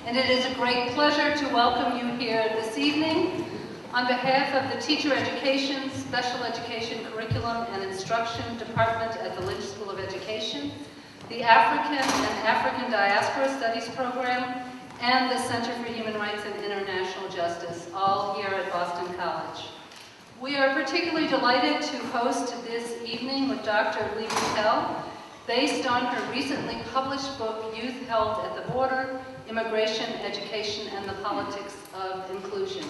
and it is a great pleasure to welcome you here this evening on behalf of the Teacher Education, Special Education Curriculum and Instruction Department at the Lynch School of Education, the African and African Diaspora Studies Program, and the Center for Human Rights and International Justice, all here at Boston College. We are particularly delighted to host this evening with Dr. Leigh Patel, based on her recently published book, Youth Held at the Border, Immigration, Education, and the Politics of Inclusion.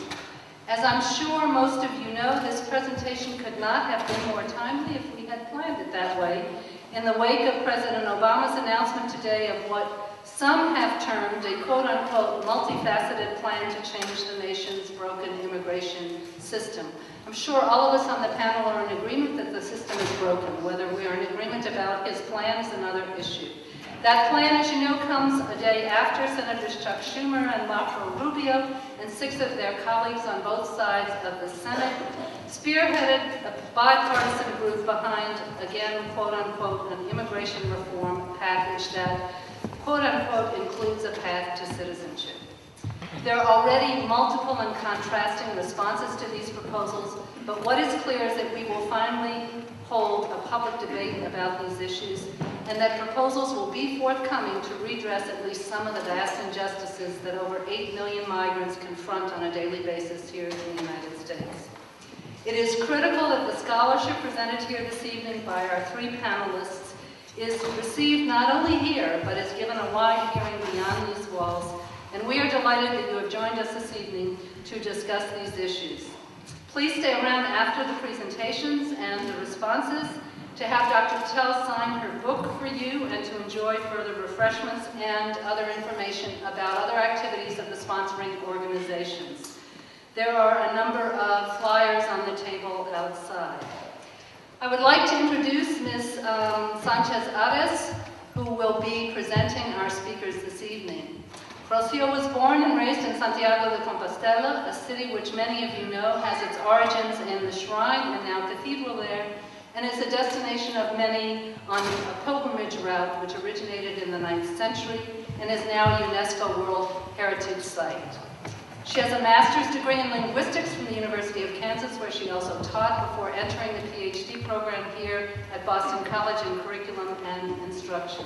As I'm sure most of you know, this presentation could not have been more timely if we had planned it that way, in the wake of President Obama's announcement today of what some have termed a quote-unquote multifaceted plan to change the nation's broken immigration system. I'm sure all of us on the panel are in agreement that the system is broken. Whether we are in agreement about his plan is another issue. That plan, as you know, comes a day after Senators Chuck Schumer and Marco Rubio and 6 of their colleagues on both sides of the Senate spearheaded a bipartisan group behind, again, quote-unquote, an immigration reform package that, quote-unquote, includes a path to citizenship. There are already multiple and contrasting responses to these proposals, but what is clear is that we will finally hold a public debate about these issues, and that proposals will be forthcoming to redress at least some of the vast injustices that over 8 million migrants confront on a daily basis here in the United States. It is critical that the scholarship presented here this evening by our 3 panelists is received not only here, but is given a wide hearing beyond these walls, and we are delighted that you have joined us this evening to discuss these issues. Please stay around after the presentations and the responses to have Dr. Patel sign her book for you and to enjoy further refreshments and other information about other activities of the sponsoring organizations. There are a number of flyers on the table outside. I would like to introduce Ms. Sanchez-Ares, who will be presenting our speakers this evening. Rocio was born and raised in Santiago de Compostela, a city which many of you know has its origins in the shrine and now cathedral there, and is a destination of many on a pilgrimage route which originated in the 9th century and is now a UNESCO World Heritage Site. She has a master's degree in linguistics from the University of Kansas, where she also taught before entering the PhD program here at Boston College in Curriculum and Instruction.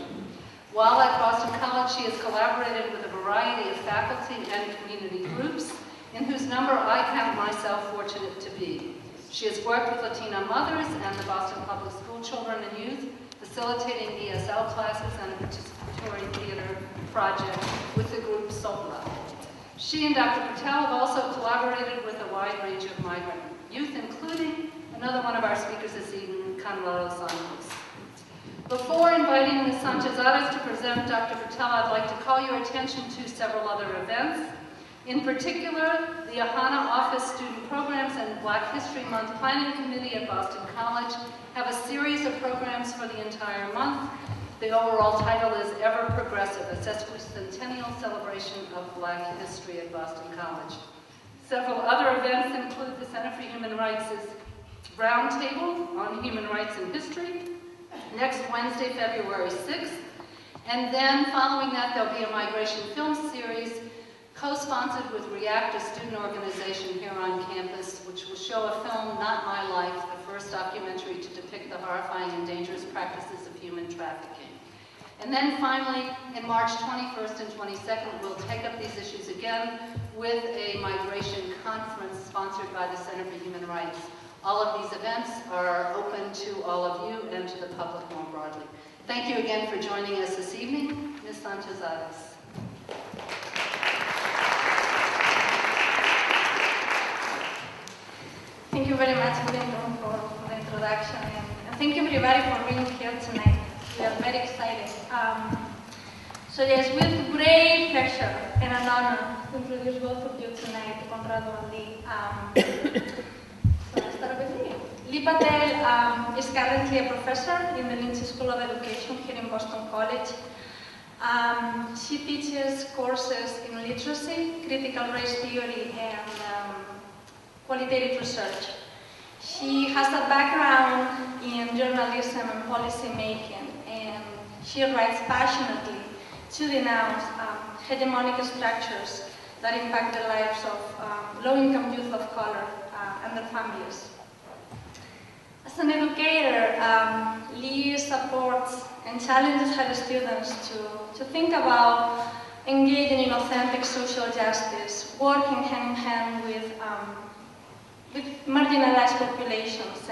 While at Boston College, she has collaborated with a variety of faculty and community groups, in whose number I count myself fortunate to be. She has worked with Latina mothers and the Boston Public School children and youth, facilitating ESL classes and a participatory theater project with the group SOPLA. She and Dr. Patel have also collaborated with a wide range of migrant youth, including another one of our speakers this evening, Canelo Santos. Before inviting Ms. Sanchez-Ares to present Dr. Patel, I'd like to call your attention to several other events. In particular, the AHANA Office Student Programs and Black History Month Planning Committee at Boston College have a series of programs for the entire month. The overall title is Ever Progressive, a sesquicentennial celebration of Black history at Boston College. Several other events include the Center for Human Rights' Roundtable on Human Rights and History, next Wednesday, February 6th. And then following that, there'll be a migration film series co-sponsored with REACT, a student organization here on campus, which will show a film, Not My Life, the first documentary to depict the horrifying and dangerous practices of human trafficking. And then finally, in March 21st and 22nd, we'll take up these issues again with a migration conference sponsored by the Center for Human Rights. All of these events are open to all of you and to the public more broadly. Thank you again for joining us this evening. Ms. Sanchez-Ares. Thank you very much, Lyndon, for the introduction, and thank you everybody for being here tonight. We are very excited. So yes, with great pleasure and an honor to introduce both of you tonight, Conrado and Leigh. Leigh Patel is currently a professor in the Lynch School of Education here in Boston College. She teaches courses in literacy, critical race theory, and qualitative research. She has a background in journalism and policy making, and she writes passionately to denounce hegemonic structures that impact the lives of low-income youth of color and their families. As an educator, Leigh supports and challenges her students to think about engaging in authentic social justice, working hand-in-hand with marginalized populations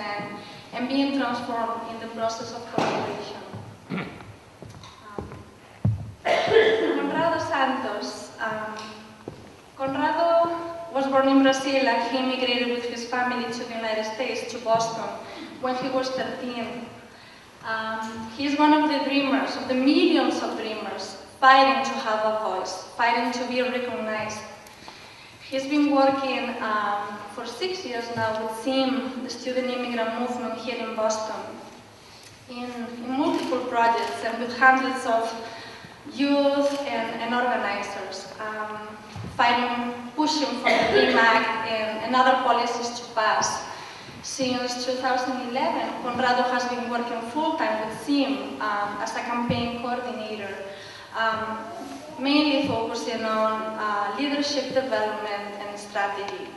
and being transformed in the process of collaboration. Conrado Santos. Conrado was born in Brazil and he immigrated with his family to the United States, to Boston, when he was 13. He is one of the dreamers, of the millions of dreamers, fighting to have a voice, fighting to be recognized. He's been working for 6 years now with SIM, the student immigrant movement here in Boston, in multiple projects and with hundreds of youth and organizers, pushing for the DREAM Act and other policies to pass. Since 2011, Conrado has been working full-time with SIM as a campaign coordinator, mainly focusing on leadership development and strategy.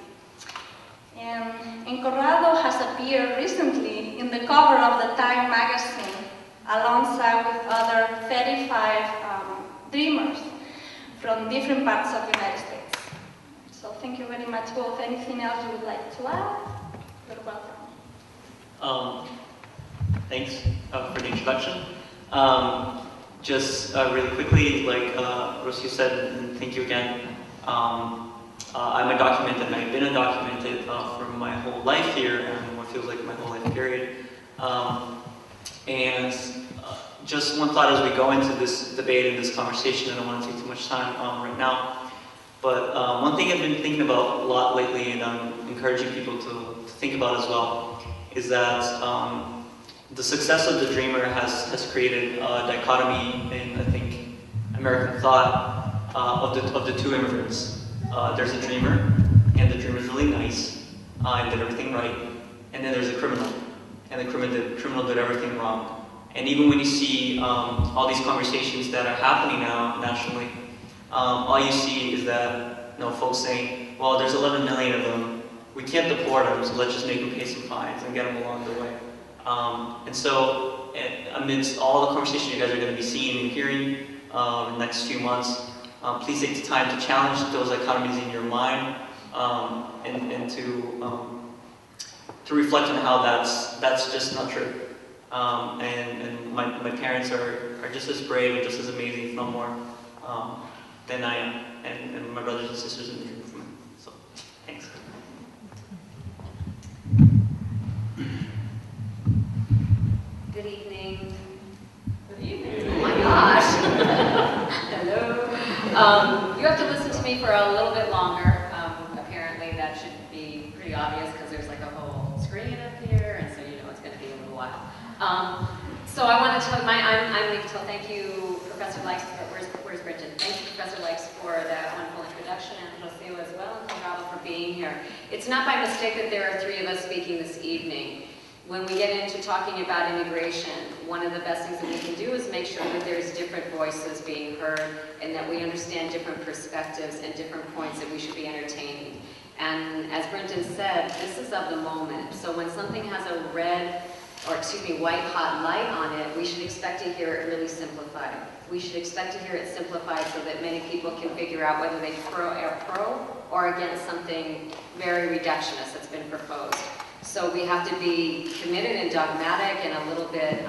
And Conrado has appeared recently in the cover of the Time magazine alongside with other 35 dreamers from different parts of the United States. So thank you very much both. Anything else you would like to add? You're welcome. Thanks for the introduction. Just really quickly, like Rocio said, and thank you again. I'm undocumented, and I've been undocumented for my whole life here, and what feels like my whole life period. And just one thought as we go into this debate and this conversation, I don't want to take too much time right now, but one thing I've been thinking about a lot lately, and I'm encouraging people to think about as well, is that the success of the dreamer has created a dichotomy in, I think, American thought of the two immigrants. There's a dreamer, and the dreamer's really nice, and did everything right, and then there's a criminal, and the criminal did everything wrong. And even when you see all these conversations that are happening now nationally, all you see is that folks saying, well, there's 11 million of them, we can't deport them, so let's just make them pay some fines and get them along the way. And so, amidst all the conversation you guys are going to be seeing and hearing in the next few months, please take the time to challenge those dichotomies in your mind and to reflect on how that's just not true. And my parents are just as brave and just as amazing, if not more, than I am, and my brothers and sisters in the dream movement. So, thanks. Good evening. Good evening. Oh my gosh. Hello. You have to listen to me for a little bit longer. Apparently that should be pretty obvious because there's like a whole screen up here, and so you know it's going to be a little while. So I want to tell you, I'm Leigh Patel. Thank you, Professor Lykes. Where's Brenton? Thank you, Professor Lykes, for that wonderful introduction, and Rocio as well, and Conrado for being here. It's not by mistake that there are three of us speaking this evening. When we get into talking about immigration, one of the best things that we can do is make sure that there's different voices being heard and that we understand different perspectives and different points that we should be entertaining. And as Brenton said, this is of the moment. So when something has a white hot light on it, we should expect to hear it really simplified. We should expect to hear it simplified so that many people can figure out whether they are pro or against something very reductionist that's been proposed. So we have to be committed and dogmatic and a little bit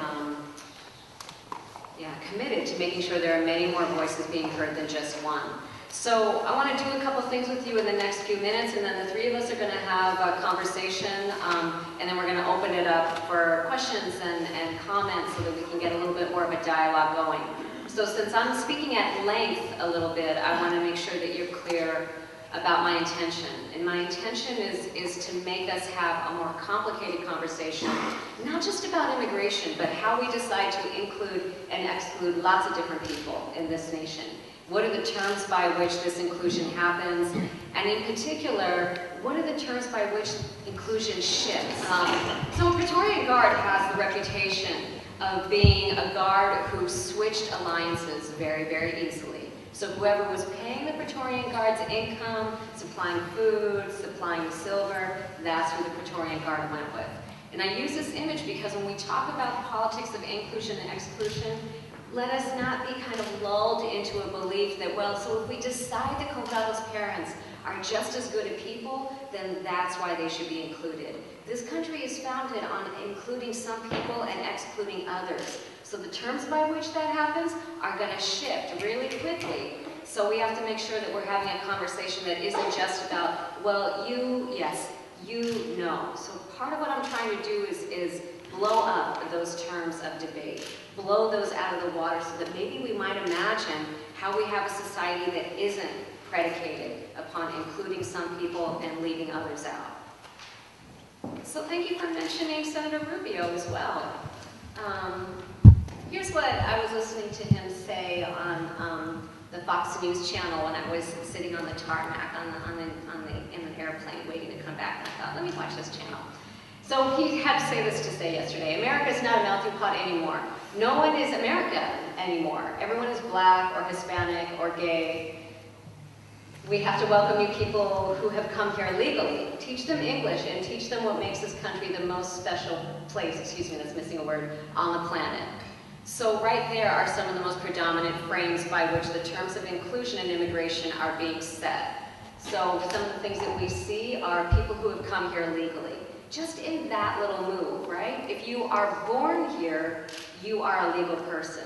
committed to making sure there are many more voices being heard than just one. So I want to do a couple things with you in the next few minutes, and then the three of us are going to have a conversation, and then we're going to open it up for questions and comments so that we can get a little bit more of a dialogue going. So since I'm speaking at length a little bit, I want to make sure that you're clear about my intention. And my intention is to make us have a more complicated conversation, not just about immigration, but how we decide to include and exclude lots of different people in this nation. What are the terms by which this inclusion happens? And in particular, what are the terms by which inclusion shifts? So Praetorian Guard has the reputation of being a guard who switched alliances very, very easily. So whoever was paying the Praetorian Guard's income, supplying food, supplying silver, that's who the Praetorian Guard went with. And I use this image because when we talk about the politics of inclusion and exclusion, let us not be kind of lulled into a belief that, well, so if we decide that Condado's parents are just as good at people, then that's why they should be included. This country is founded on including some people and excluding others. So the terms by which that happens are going to shift really quickly. So we have to make sure that we're having a conversation that isn't just about, well, you, yes, you, no. So part of what I'm trying to do is blow up those terms of debate, blow those out of the water so that maybe we might imagine how we have a society that isn't predicated upon including some people and leaving others out. So thank you for mentioning Senator Rubio as well. Here's what I was listening to him say on the Fox News channel when I was sitting on the tarmac in an airplane waiting to come back, and I thought, let me watch this channel. So he had to say this to say yesterday, America's not a melting pot anymore. No one is America anymore. Everyone is black or Hispanic or gay. We have to welcome you people who have come here legally. Teach them English and teach them what makes this country the most special place, excuse me, that's missing a word, on the planet. So right there are some of the most predominant frames by which the terms of inclusion and immigration are being set. So some of the things that we see are people who have come here legally. Just in that little move, right? If you are born here, you are a legal person.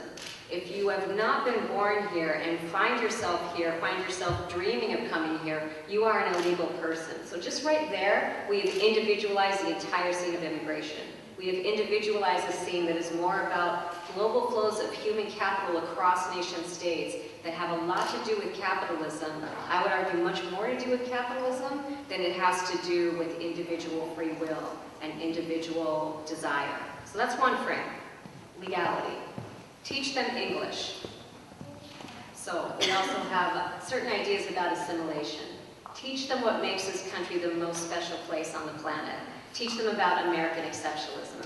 If you have not been born here and find yourself here, find yourself dreaming of coming here, you are an illegal person. So just right there, we've individualized the entire scene of immigration. We have individualized a scene that is more about global flows of human capital across nation states that have a lot to do with capitalism. I would argue much more to do with capitalism than it has to do with individual free will and individual desire. So that's one frame, legality. Teach them English. So we also have certain ideas about assimilation. Teach them what makes this country the most special place on the planet. Teach them about American exceptionalism.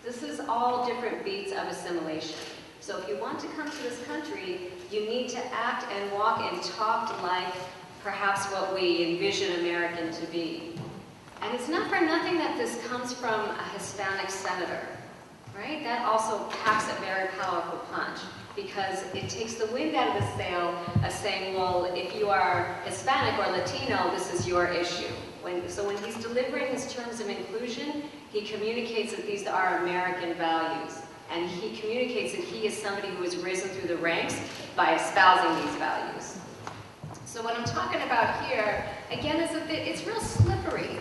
This is all different beats of assimilation. So if you want to come to this country, you need to act and walk and talk like perhaps what we envision American to be. And it's not for nothing that this comes from a Hispanic senator, right? That also packs a very powerful punch because it takes the wind out of the sail of saying, well, if you are Hispanic or Latino, this is your issue. So when he's delivering his terms of inclusion, he communicates that these are American values. And he communicates that he is somebody who has risen through the ranks by espousing these values. So what I'm talking about here, again, is that it's real slippery.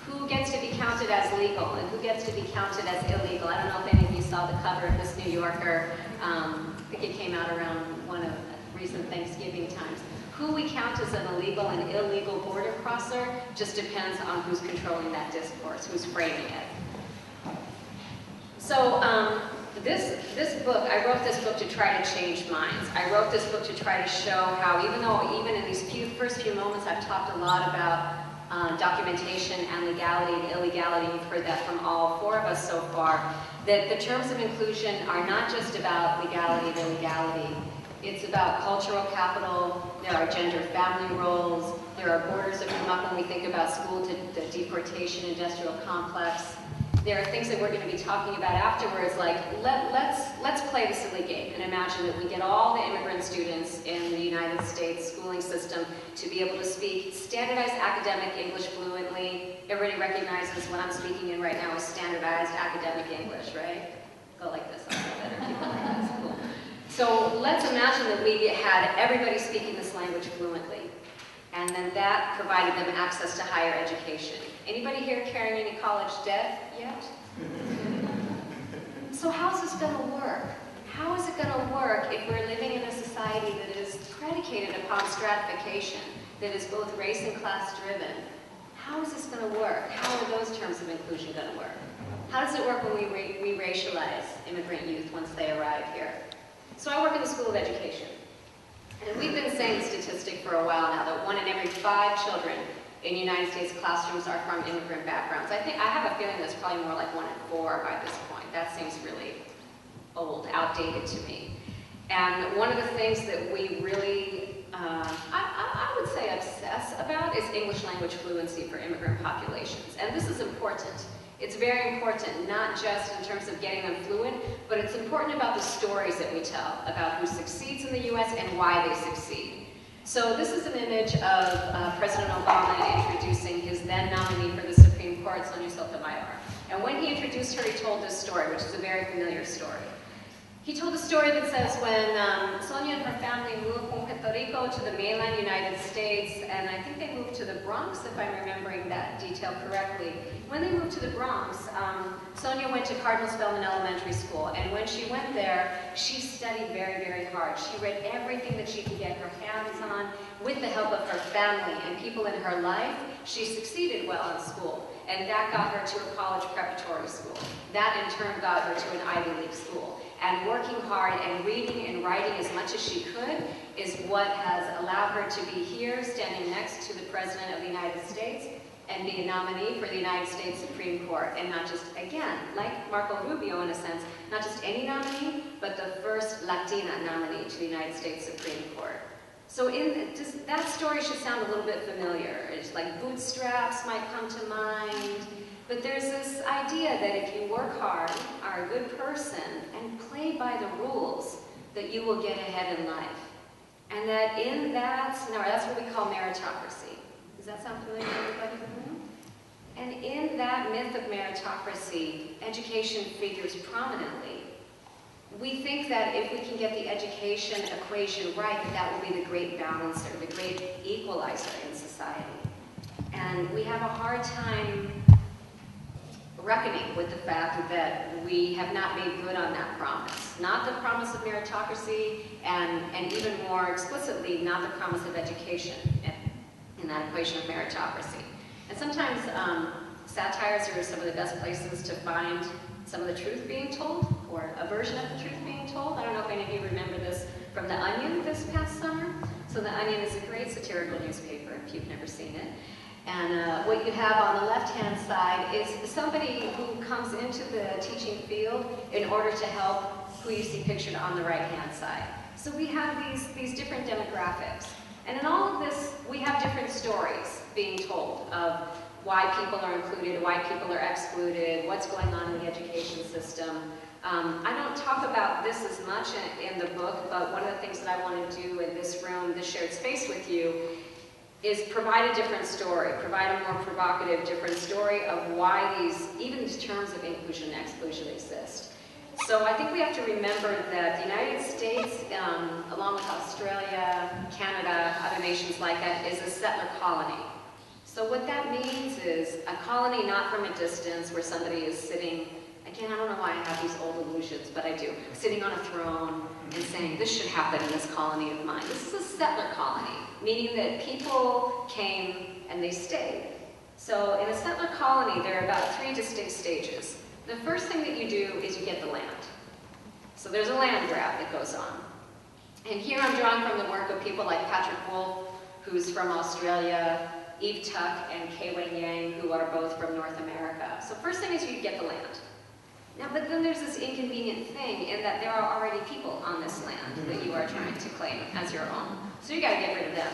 Who gets to be counted as legal and who gets to be counted as illegal? I don't know if any of you saw the cover of this New Yorker. I think it came out around one of recent Thanksgiving times. Who we count as an illegal and illegal border crosser just depends on who's controlling that discourse, who's framing it. So this book, I wrote this book to try to change minds. I wrote this book to try to show how, even in these first few moments, I've talked a lot about documentation and legality and illegality. You've heard that from all four of us so far. That the terms of inclusion are not just about legality and illegality. It's about cultural capital, there are gender family roles, there are borders that come up when we think about school to the deportation industrial complex. There are things that we're going to be talking about afterwards, like let's play the silly game and imagine that we get all the immigrant students in the United States schooling system to be able to speak standardized academic English fluently. Everybody recognizes what I'm speaking in right now is standardized academic English, right? Go like this, I'll get better people like this. Cool. So let's imagine that we had everybody speaking this language fluently, and then that provided them access to higher education. Anybody here carrying any college debt yet? So how's this going to work? How is it going to work if we're living in a society that is predicated upon stratification, that is both race and class driven? How is this going to work? How are those terms of inclusion going to work? How does it work when we re-racialize immigrant youth once they arrive here? So I work in the School of Education. And we've been saying the statistic for a while now that 1 in every 5 children in United States classrooms are from immigrant backgrounds. I have a feeling that's probably more like 1 in 4 by this point. That seems really old, outdated to me. And one of the things that we really, I would say obsess about is English language fluency for immigrant populations. And this is important. It's very important, not just in terms of getting them fluent, but it's important about the stories that we tell, about who succeeds in the US and why they succeed. So this is an image of President Obama introducing his then nominee for the Supreme Court, Sonia Sotomayor. And when he introduced her, he told this story, which is a very familiar story. He told a story that says when Sonia and her family moved from Puerto Rico to the mainland United States, and I think they moved to the Bronx, if I'm remembering that detail correctly. When they moved to the Bronx, Sonia went to Cardinal Spellman Elementary School, and when she went there, she studied very, very hard. She read everything that she could get her hands on with the help of her family and people in her life. She succeeded well in school, and that got her to a college preparatory school. That in turn got her to an Ivy League school. And working hard and reading and writing as much as she could is what has allowed her to be here standing next to the President of the United States and be a nominee for the United States Supreme Court. And not just, again, like Marco Rubio in a sense, not just any nominee, but the first Latina nominee to the United States Supreme Court. So that story should sound a little bit familiar. It's like bootstraps might come to mind. But there's this idea that if you work hard, are a good person, and play by the rules, that you will get ahead in life. And that in that scenario, that's what we call meritocracy. Does that sound familiar to everybody? And in that myth of meritocracy, education figures prominently. We think that if we can get the education equation right, that will be the great balancer, the great equalizer in society. And we have a hard time reckoning with the fact that we have not made good on that promise. Not the promise of meritocracy, and even more explicitly, not the promise of education in that equation of meritocracy. And sometimes satires are some of the best places to find some of the truth being told, or a version of the truth being told. I don't know if any of you remember this from The Onion this past summer. So The Onion is a great satirical newspaper, if you've never seen it. And what you have on the left-hand side is somebody who comes into the teaching field in order to help who you see pictured on the right-hand side. So we have these different demographics. And in all of this, we have different stories being told of why people are included, why people are excluded, what's going on in the education system. I don't talk about this as much in the book, but one of the things that I want to do in this room, this shared space with you, is provide a different story, provide a more provocative, different story of why even these terms of inclusion and exclusion exist. So I think we have to remember that the United States, along with Australia, Canada, other nations like that, is a settler colony. So what that means is a colony not from a distance where somebody is sitting, again, I don't know why I have these old illusions, but I do, sitting on a throne and saying, this should happen in this colony of mine. This is a settler colony, meaning that people came and they stayed. So in a settler colony, there are about 3 distinct stages. The first thing that you do is you get the land. So there's a land grab that goes on. And here I'm drawing from the work of people like Patrick Wolfe, who's from Australia, Eve Tuck and Kei Wei Yang, who are both from North America. So first thing is you get the land. Now, but then there's this inconvenient thing in that there are already people on this land that you are trying to claim as your own. So you gotta get rid of them.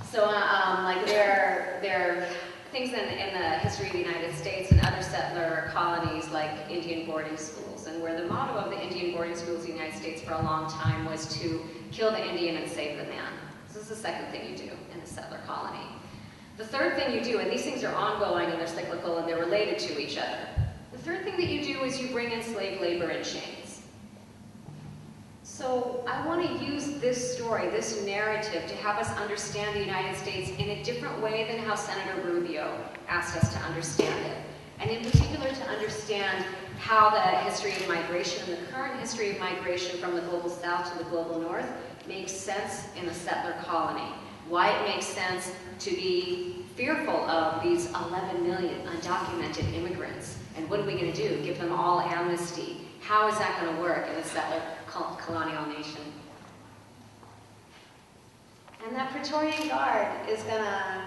So like there are things in the history of the United States and other settler colonies like Indian boarding schools, and where the motto of the Indian boarding schools in the United States for a long time was to kill the Indian and save the man. So this is the second thing you do in a settler colony. The third thing you do, and these things are ongoing and they're cyclical and they're related to each other. The third thing that you do is you bring in slave labor in chains. So I want to use this story, this narrative, to have us understand the United States in a different way than how Senator Rubio asked us to understand it. And in particular to understand how the history of migration and the current history of migration from the global south to the global north makes sense in a settler colony. Why it makes sense to be fearful of these 11 million undocumented immigrants. And what are we going to do? Give them all amnesty? How is that going to work in a settler colonial nation? And that Praetorian Guard is going to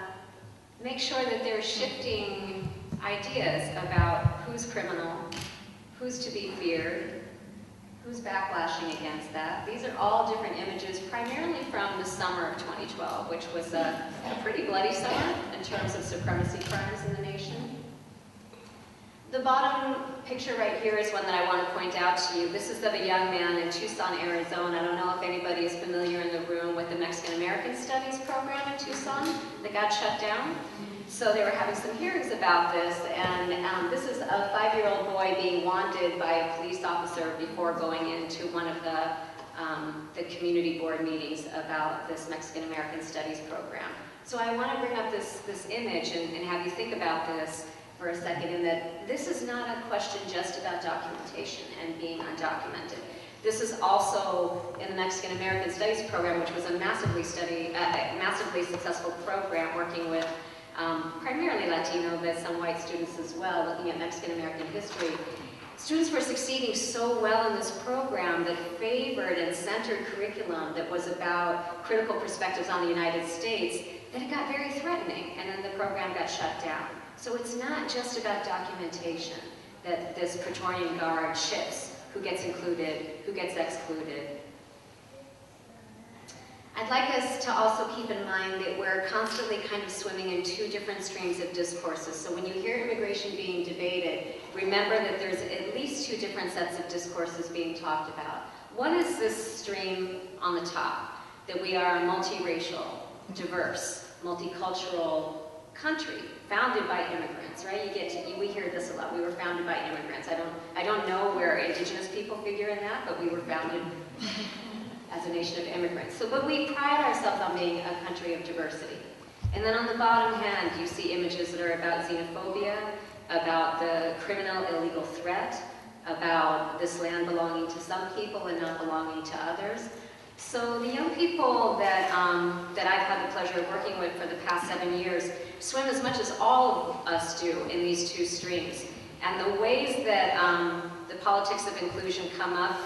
make sure that they're shifting ideas about who's criminal, who's to be feared, who's backlashing against that. These are all different images, primarily from the summer of 2012, which was a pretty bloody summer in terms of supremacy crimes in the nation. The bottom picture right here is one that I want to point out to you. This is of a young man in Tucson, Arizona. I don't know if anybody is familiar in the room with the Mexican American Studies program in Tucson that got shut down. So they were having some hearings about this, and this is a 5-year-old boy being wanted by a police officer before going into one of the community board meetings about this Mexican American Studies program. So I want to bring up this image and have you think about this for a second, in that this is not a question just about documentation and being undocumented. This is also in the Mexican American Studies program, which was a massively successful program working with primarily Latino, but some white students as well, looking at Mexican American history. Students were succeeding so well in this program that favored and centered curriculum that was about critical perspectives on the United States that it got very threatening, and then the program got shut down. So it's not just about documentation that this Praetorian Guard shifts who gets included, who gets excluded. I'd like us to also keep in mind that we're constantly kind of swimming in two different streams of discourses. So when you hear immigration being debated, remember that there's at least two different sets of discourses being talked about. One is this stream on the top, that we are a multiracial, diverse, multicultural country founded by immigrants, right? We hear this a lot. We were founded by immigrants. I don't know where indigenous people figure in that, but we were founded as a nation of immigrants. But we pride ourselves on being a country of diversity. And then on the bottom hand, you see images that are about xenophobia, about the criminal illegal threat, about this land belonging to some people and not belonging to others. So the young people that I've had the pleasure of working with for the past 7 years swim as much as all of us do in these two streams. And the ways that the politics of inclusion come up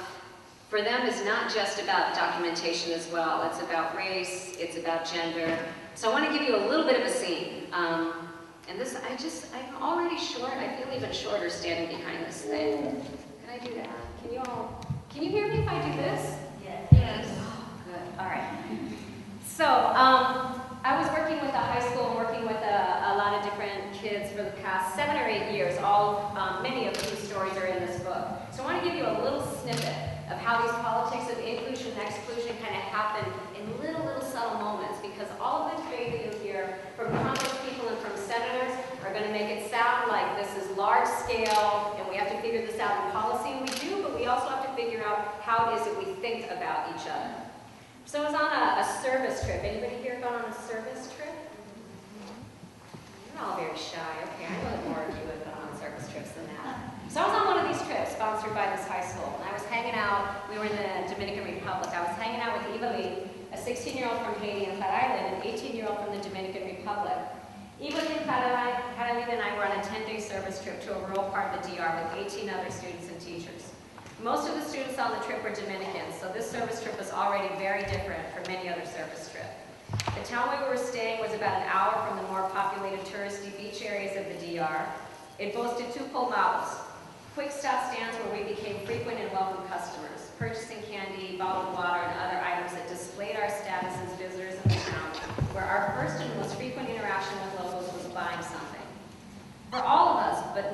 for them is not just about documentation as well. It's about race, it's about gender. So I want to give you a little bit of a scene. And this, I'm already short. I feel even shorter standing behind this thing. Can I do that? Can you hear me if I do this? Yes. Oh, good. All right. So, I was working with a high school and working with a lot of different kids for the past 7 or 8 years, many of whose stories are in this book. So I want to give you a little snippet of how these politics of inclusion and exclusion kind of happen in little subtle moments, because all of the debate that you'll hear from Congress people and from senators are going to make it sound like this is large scale and we have to figure this out in policy, and we do, but we also have to figure out how it is that we think about each other. So I was on a service trip. Anybody here gone on a service trip? You're all very shy. Okay, I know that more of you have gone on service trips than that. So I was on one of these trips sponsored by this high school, and I was hanging out. We were in the Dominican Republic. I was hanging out with Eva Leigh, a 16-year-old from Haiti and Fat Island, an 18-year-old from the Dominican Republic. Eva Leigh, Fat Island, and I were on a 10-day service trip to a rural part of the DR with 18 other students and teachers. Most of the students on the trip were Dominicans, so this service trip was already very different from many other service trips. The town where we were staying was about an hour from the more populated touristy beach areas of the DR. It boasted 2 colmados, quick stop stands where we became frequent and welcome customers, purchasing candy, bottled water, and other items that displayed our status as visitors in the town, where our first and most frequent interaction with locals was buying something. For all of us, but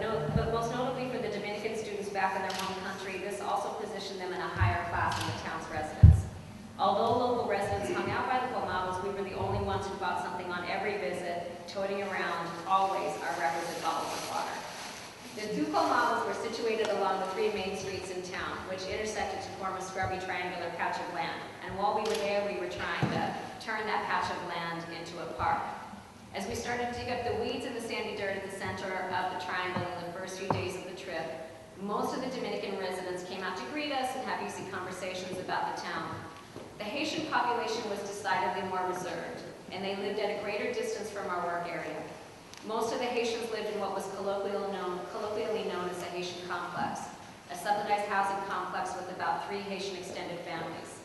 most notably for the Dominican students back in their home country, this also positioned them in a higher class in the town's residents. Although local residents hung out by the colmados, we were the only ones who bought something on every visit, toting around, always, our requisite bottles of water. The 2 colmados were situated along the 3 main streets in town, which intersected to form a scrubby triangular patch of land. And while we were there, we were trying to turn that patch of land into a park. As we started to dig up the weeds and the sandy dirt at the center of the triangle in the first few days of the trip, most of the Dominican residents came out to greet us and have easy conversations about the town. The Haitian population was decidedly more reserved, and they lived at a greater distance from our work area. Most of the Haitians lived in what was colloquially known as a Haitian complex, a subsidized housing complex with about 3 Haitian extended families.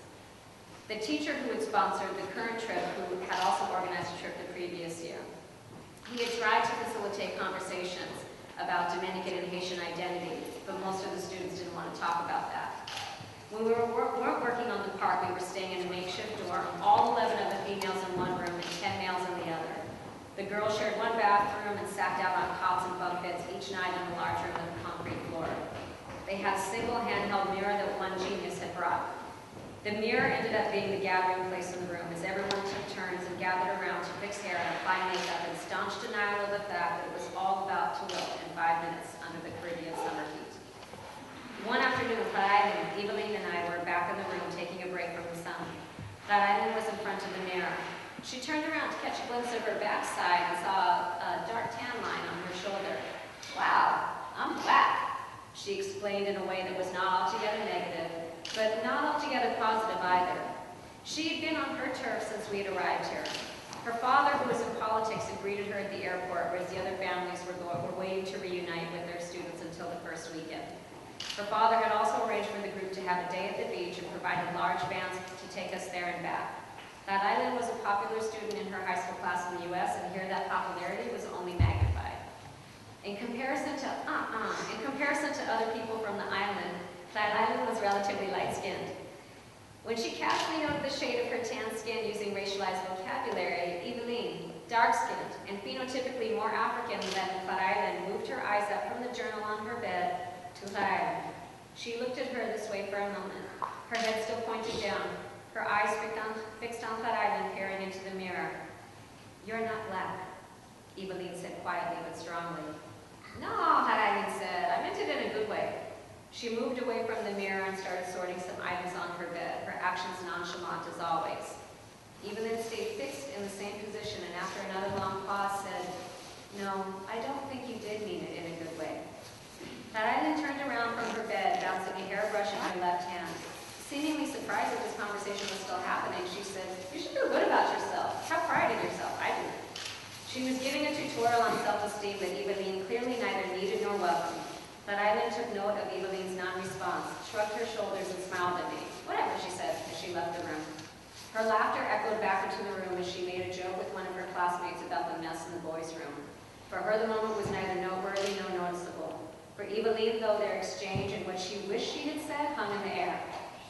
The teacher who had sponsored the current trip, who had also organized a trip the previous year. He had tried to facilitate conversations about Dominican and Haitian identity, but most of the students didn't want to talk about that. When we weren't working on the park, we were staying in a makeshift dorm, all 11 of the females in one room and 10 males in the other. The girls shared one bathroom and sat down on cots and bunk beds each night in a large room with a concrete floor. They had a single handheld mirror that one genius had brought. The mirror ended up being the gathering place in the room as everyone took turns and gathered around to fix hair and apply makeup in staunch denial of the fact that it was all about to look in 5 minutes under the Caribbean summer heat. One afternoon, Evelyn and I were back in the room taking a break from the sun. Clara was in front of the mirror. She turned around to catch a glimpse of her backside and saw a dark tan line on her shoulder. "Wow, I'm black," she explained in a way that was not altogether negative, but not altogether positive either. She had been on her turf since we had arrived here. Her father, who was in politics, had greeted her at the airport, whereas the other families were waiting to reunite with their students until the first weekend. Her father had also arranged for the group to have a day at the beach and provided large vans to take us there and back. That island was a popular student in her high school class in the U.S., and here that popularity was only magnified. In comparison to other people from the island, that island was relatively light-skinned. When she casually noted the shade of her tan skin using racialized vocabulary, Evelyn, dark-skinned and phenotypically more African than Clara, moved her eyes up from the journal on her bed to Clara. She looked at her this way for a moment, her head still pointed down, her eyes fixed on Clara, peering into the mirror. "You're not black," Evelyn said quietly but strongly. "No," Clara said, "I meant it in a good way." She moved away from the mirror and started sorting some items on her bed, her actions nonchalant as always. Evelyn stayed fixed in the same position and after another long pause said, "No, I don't think you did mean it in a good way." Clara turned around from her bed, bouncing a hairbrush in her left hand. Seemingly surprised that this conversation was still happening, she said, "You should feel good about yourself. Have pride in yourself. I do." She was giving a tutorial on self-esteem that Evelyn clearly neither needed nor welcomed. But Eileen took note of Evelyn's non-response, shrugged her shoulders, and smiled at me. "Whatever," she said as she left the room. Her laughter echoed back into the room as she made a joke with one of her classmates about the mess in the boys' room. For her, the moment was neither noteworthy nor noticeable. For Evelyn, though, their exchange and what she wished she had said hung in the air.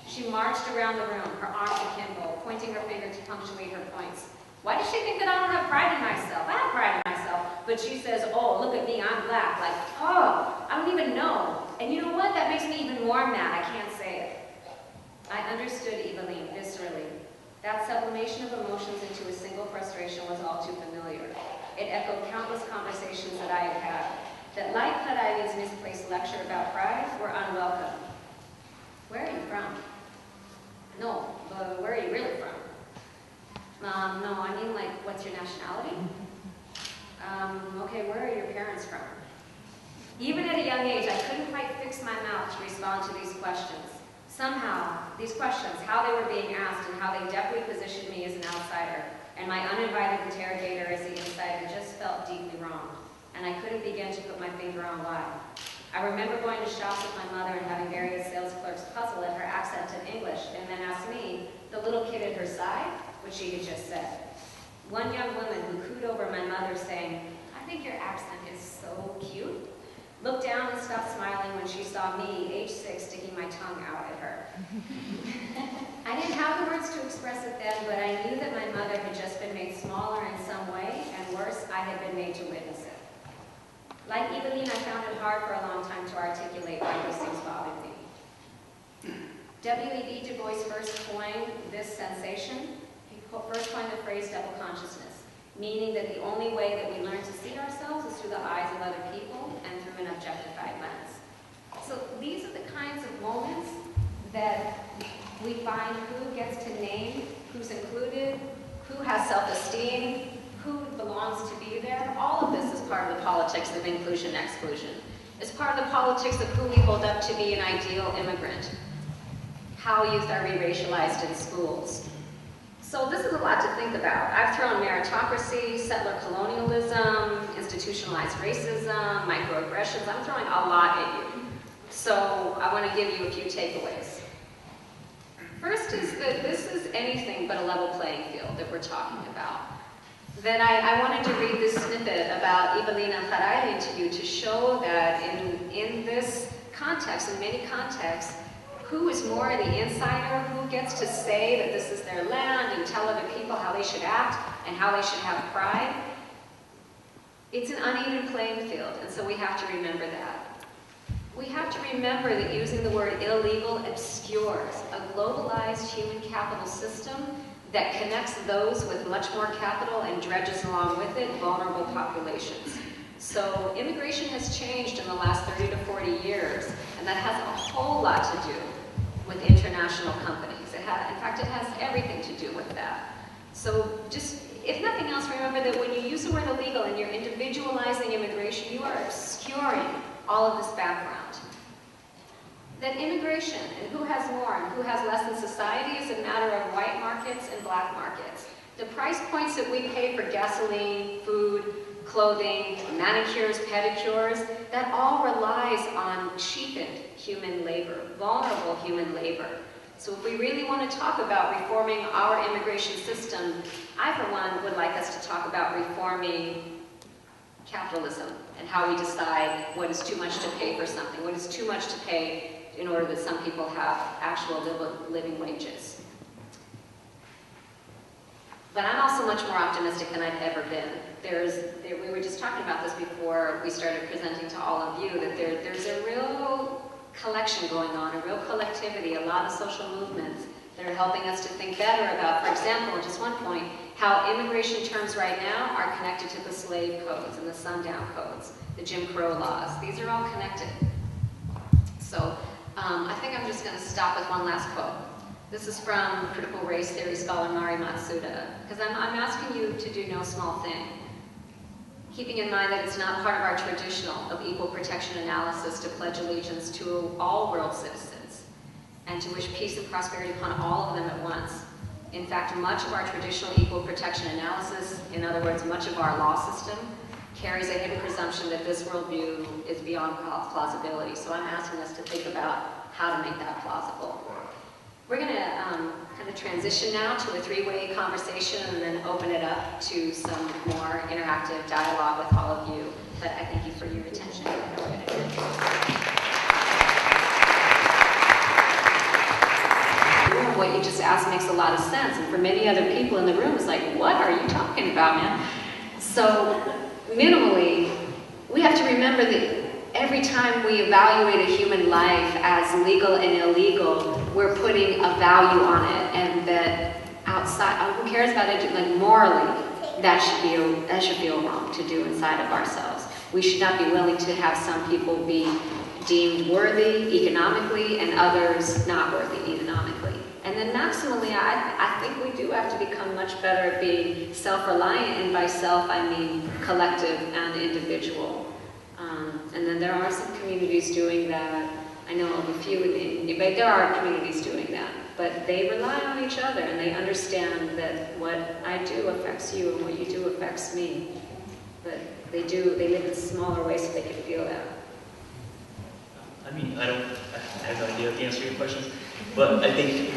She marched around the room, her arms akimbo, pointing her finger to punctuate her points. "Why does she think that I don't have pride in myself? I have pride in myself." But she says, "Oh, look at me, I'm black." Like, oh, I don't even know. And you know what? That makes me even more mad. I can't say it. I understood Evelyn viscerally. That sublimation of emotions into a single frustration was all too familiar. It echoed countless conversations that I had had, that like Clara's misplaced lecture about pride, were unwelcome. "Where are you from?" "No, but where are you really from?" No, I mean, like, what's your nationality?" Okay, where are your parents from?" Even at a young age, I couldn't quite fix my mouth to respond to these questions. Somehow, these questions, how they were being asked and how they deftly positioned me as an outsider, and my uninvited interrogator as the insider just felt deeply wrong, and I couldn't begin to put my finger on why. I remember going to shops with my mother and having various sales clerks puzzle at her accent in English, and then ask me, the little kid at her side, what she had just said. One young woman who cooed over my mother saying, "I think your accent is so cute," looked down and stopped smiling when she saw me, age 6, sticking my tongue out at her. I didn't have the words to express it then, but I knew that my mother had just been made smaller in some way, and worse, I had been made to witness it. Like Evelyn, I found it hard for a long time to articulate why these things bothered me. W.E.B. Du Bois first coined this sensation. He first coined the phrase double consciousness, meaning that the only way that we learn to see ourselves is through the eyes of other people and through an objectified lens. So these are the kinds of moments that we find who gets to name, who's included, who has self-esteem, who belongs to be there. All of this is part of the politics of inclusion-exclusion. It's part of the politics of who we hold up to be an ideal immigrant, how youth are re-racialized in schools. So this is a lot to think about. I've thrown meritocracy, settler colonialism, institutionalized racism, microaggressions. I'm throwing a lot at you. So I want to give you a few takeaways. First is that this is anything but a level playing field that we're talking about. Then I wanted to read this snippet about Evelina Jaray's interview to show that in this context, in many contexts, who is more the insider, who gets to say that this is their land and tell other people how they should act and how they should have pride. It's an uneven playing field, and so we have to remember that. We have to remember that using the word illegal obscures a globalized human capital system that connects those with much more capital and dredges along with it vulnerable populations. So immigration has changed in the last 30 to 40 years, and that has a whole lot to do with international companies. In fact, it has everything to do with that. So just, if nothing else, remember that when you use the word illegal and you're individualizing immigration, you are obscuring all of this background. That immigration, and who has more and who has less in society, is a matter of white markets and black markets. The price points that we pay for gasoline, food, clothing, manicures, pedicures, that all relies on cheapened human labor, vulnerable human labor. So if we really want to talk about reforming our immigration system, I, for one, would like us to talk about reforming capitalism and how we decide what is too much to pay for something, what is too much to pay in order that some people have actual living wages. But I'm also much more optimistic than I've ever been. We were just talking about this before we started presenting to all of you, that there's a real collection going on, a real collectivity, a lot of social movements that are helping us to think better about, for example, just one point, how immigration terms right now are connected to the slave codes and the sundown codes, the Jim Crow laws. These are all connected. So I think I'm just going to stop with one last quote. This is from critical race theory scholar Mari Matsuda, because I'm asking you to do no small thing, keeping in mind that it's not part of our traditional of equal protection analysis to pledge allegiance to all world citizens and to wish peace and prosperity upon all of them at once. In fact, much of our traditional equal protection analysis, in other words, much of our law system, carries a hidden presumption that this worldview is beyond plausibility. So I'm asking us to think about how to make that plausible. We're going to kind of transition now to a three-way conversation and then open it up to some more interactive dialogue with all of you. But I thank you for your attention. What you just asked makes a lot of sense, and for many other people in the room, it's like, what are you talking about, man? So, minimally, we have to remember that every time we evaluate a human life as legal and illegal, we're putting a value on it, and that outside, who cares about it, like morally, that should feel wrong to do inside of ourselves. We should not be willing to have some people be deemed worthy economically and others not worthy economically. And then maximally, I think we do have to become much better at being self-reliant, and by self I mean collective and individual. And then there are some communities doing that. I know of a few, but there are communities doing that. But they rely on each other, and they understand that what I do affects you and what you do affects me. But they live in smaller ways so they can feel that. I mean, I have no idea the answer to your questions, but I think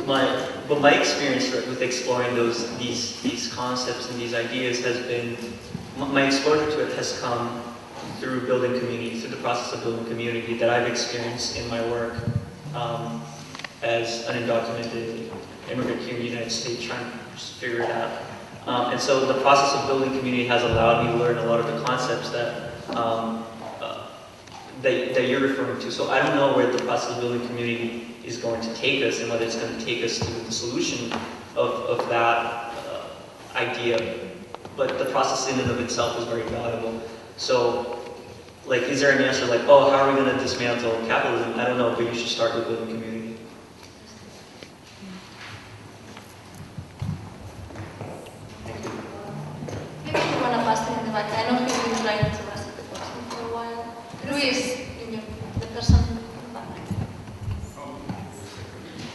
my experience with exploring these concepts and these ideas has been, my exposure to it has come through building community, through the process of building community that I've experienced in my work as an undocumented immigrant here in the United States, trying to just figure it out. And so the process of building community has allowed me to learn a lot of the concepts that that you're referring to. So I don't know where the process of building community is going to take us, and whether it's going to take us to the solution of that idea. But the process in and of itself is very valuable. So, like, is there an answer like, oh, how are we going to dismantle capitalism? I don't know, but you should start with building community. Maybe you want to pass it in the back. I know you've been trying to ask the question for a while. Luis, the person in the back.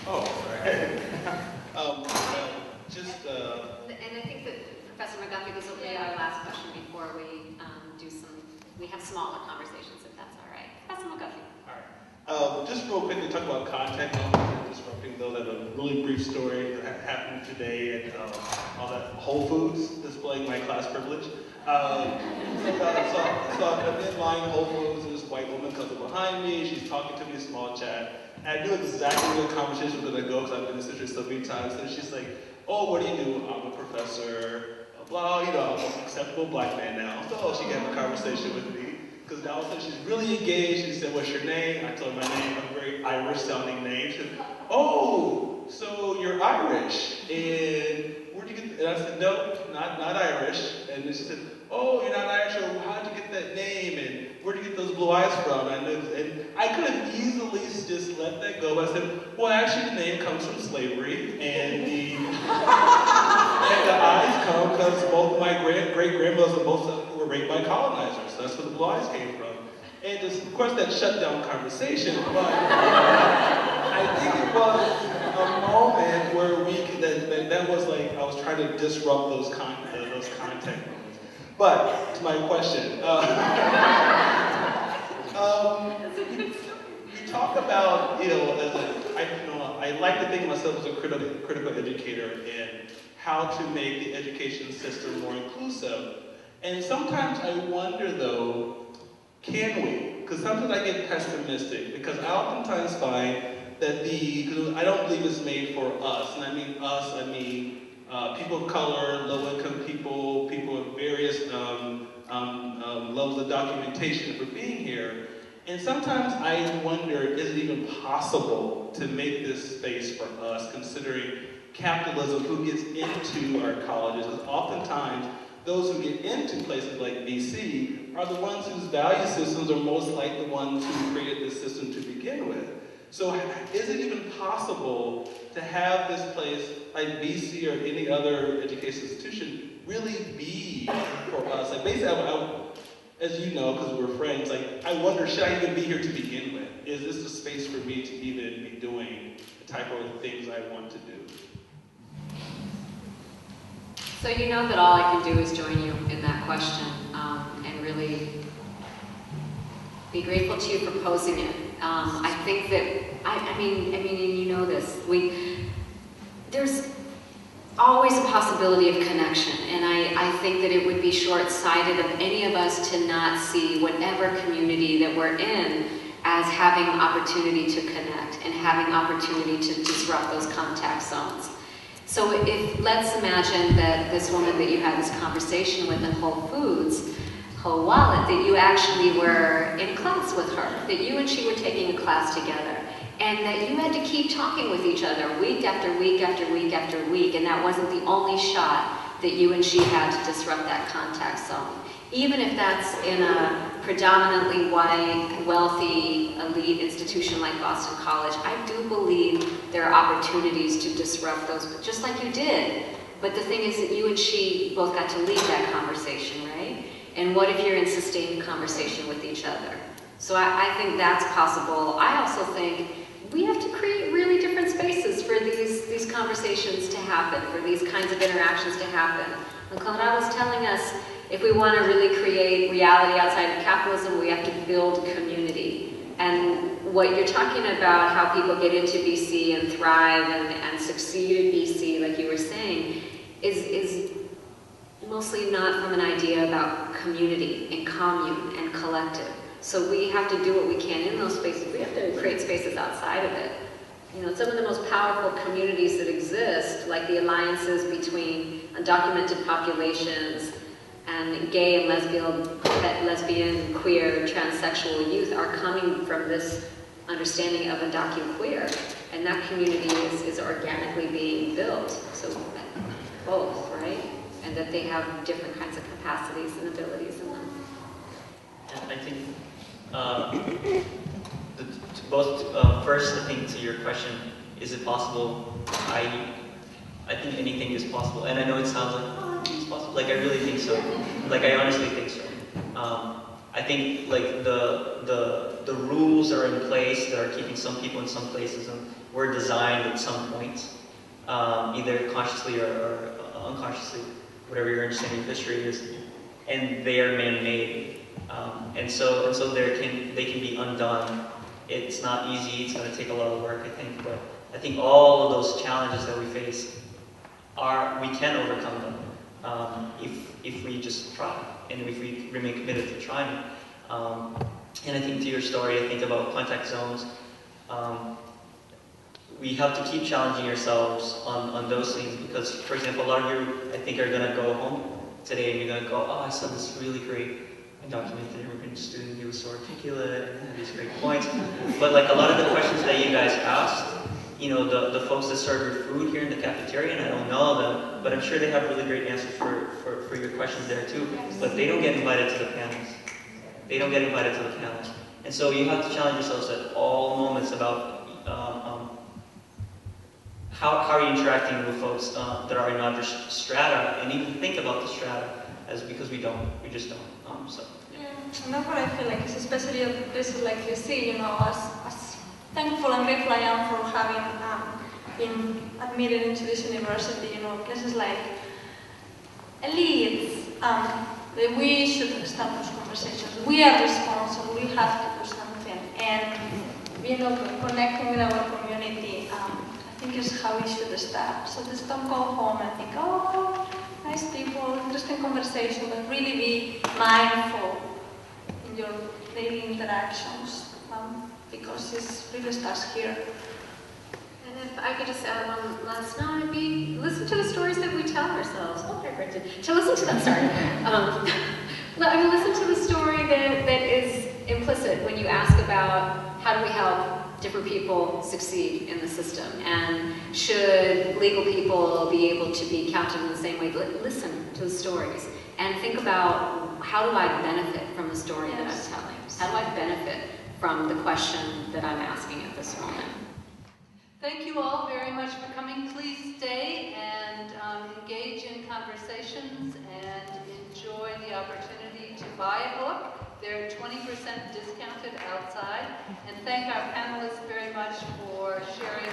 Oh, sorry. Well, just... And I think that Professor McGuffey, this will be our last question before we we have smaller conversations, if that's all right. Professor McGuffey. All right. Just real quick to talk about contact moments and disrupting those. I have a really brief story that happened today at all that Whole Foods, displaying my class privilege. So I'm in line Whole Foods, and this white woman comes up behind me. She's talking to me in a small chat. And I knew exactly where the conversation was going to go because I've been in this situation so many times. And she's like, "Oh, what do you do?" "I'm a professor, blah, I'm an acceptable black man now." So she can have a conversation with me. Because now all of a sudden she's really engaged. She said, "What's your name?" I told her my name, a very Irish-sounding name. She said, "Oh, so you're Irish. And where'd you get?" And I said, "No, not Irish." And then she said, "Oh, you're not Irish. So how'd you get that name? And where'd you get those blue eyes from?" And I could have easily just let that go. But I said, "Well, actually, the name comes from slavery, and the eyes come because both of my great-grandmothers were raped by colonizers. So that's where the blue eyes came from." And just, of course, that shut down conversation, but I think it was a moment where that was like, I was trying to disrupt those contact moments. But, to my question, we talk about, I like to think of myself as a critical educator and how to make the education system more inclusive. And sometimes I wonder, though, can we? Because sometimes I get pessimistic, because I oftentimes find that I don't believe it's made for us. And I mean us, people of color, low-income people, people with various levels of documentation for being here. And sometimes I wonder, is it even possible to make this space for us, considering capitalism, who gets into our colleges? Because oftentimes, those who get into places like BC are the ones whose value systems are most like the ones who created this system to begin with. So is it even possible to have this place like BC or any other education institution really be for us? Like basically, as you know, because we're friends, I wonder, should I even be here to begin with? Is this a space for me to even be doing the type of things I want to do? So you know that all I can do is join you in that question and really be grateful to you for posing it. I think that, I mean, and you know this, there's always a possibility of connection, and I think that it would be short-sighted of any of us to not see whatever community that we're in as having opportunity to connect and having opportunity to disrupt those contact zones. So let's imagine that this woman that you had this conversation with in Whole Foods, Whole Wallet, that you actually were in class with her, that you and she were taking a class together, and that you had to keep talking with each other week after week after week after week, and that wasn't the only shot that you and she had to disrupt that contact zone. Even if that's in a predominantly white, wealthy, elite institution like Boston College, I do believe there are opportunities to disrupt those, just like you did. But the thing is that you and she both got to lead that conversation, right? And what if you're in sustained conversation with each other? So I think that's possible. I also think we have to create really different spaces for these conversations to happen, for these kinds of interactions to happen. And Clara was telling us, if we want to really create reality outside of capitalism, we have to build community. And what you're talking about, how people get into BC and thrive and succeed in BC, like you were saying, is mostly not from an idea about community and commune and collective. So we have to do what we can in those spaces. We have to create spaces outside of it. You know, some of the most powerful communities that exist, like the alliances between undocumented populations and gay and lesbian, queer, transsexual youth, are coming from this understanding of undocuqueer. And that community is organically being built. So both, right? And that they have different kinds of capacities and abilities in them. And I think first, I think to your question, is it possible? I think anything is possible, and I know it sounds like, oh, I think it's possible. Like I really think so. Like I honestly think so. I think like the rules are in place that are keeping some people in some places, and were designed at some point, either consciously or unconsciously, whatever your understanding of history is, and they are man-made, and so they can be undone. it's not easy, it's going to take a lot of work, I think, but I think all of those challenges that we face we can overcome them if we just try, and if we remain committed to trying. And I think to your story, I think about contact zones. We have to keep challenging ourselves on those things because, for example, a lot of you, I think, are going to go home today and you're going to go, oh, I saw this really great undocumented immigrant student, he was so articulate and had these great points. But like a lot of the questions that you guys asked, you know, the folks that serve your food here in the cafeteria, and I don't know them, but I'm sure they have really great answers for your questions there too. But they don't get invited to the panels. They don't get invited to the panels. And so you have to challenge yourselves at all moments about how are you interacting with folks that are in other strata, and even think about the strata, because we just don't. So. Yeah, and that's what I feel like, especially at places like UC, you know, as thankful and grateful I am for having been admitted into this university, you know, places like elites, that we should start those conversations. We are responsible, we have to do something, and, you know, connecting with our community, I think is how we should start. So just don't go home and think, oh, nice people, interesting conversation, but really be mindful in your daily interactions, because it really starts here. And if I could just add one last note, it'd be listen to the stories that we tell ourselves. Oh, I corrected. To listen to them, sorry. I mean, listen to the story that is implicit when you ask about how do we help different people succeed in the system, and should legal people be able to be counted in the same way. Listen to the stories and think about, how do I benefit from the story that I'm telling? How do I benefit from the question that I'm asking at this moment? Thank you all very much for coming. Please stay and engage in conversations and enjoy the opportunity to buy a book. They're 20% discounted outside. And thank our panelists very much for sharing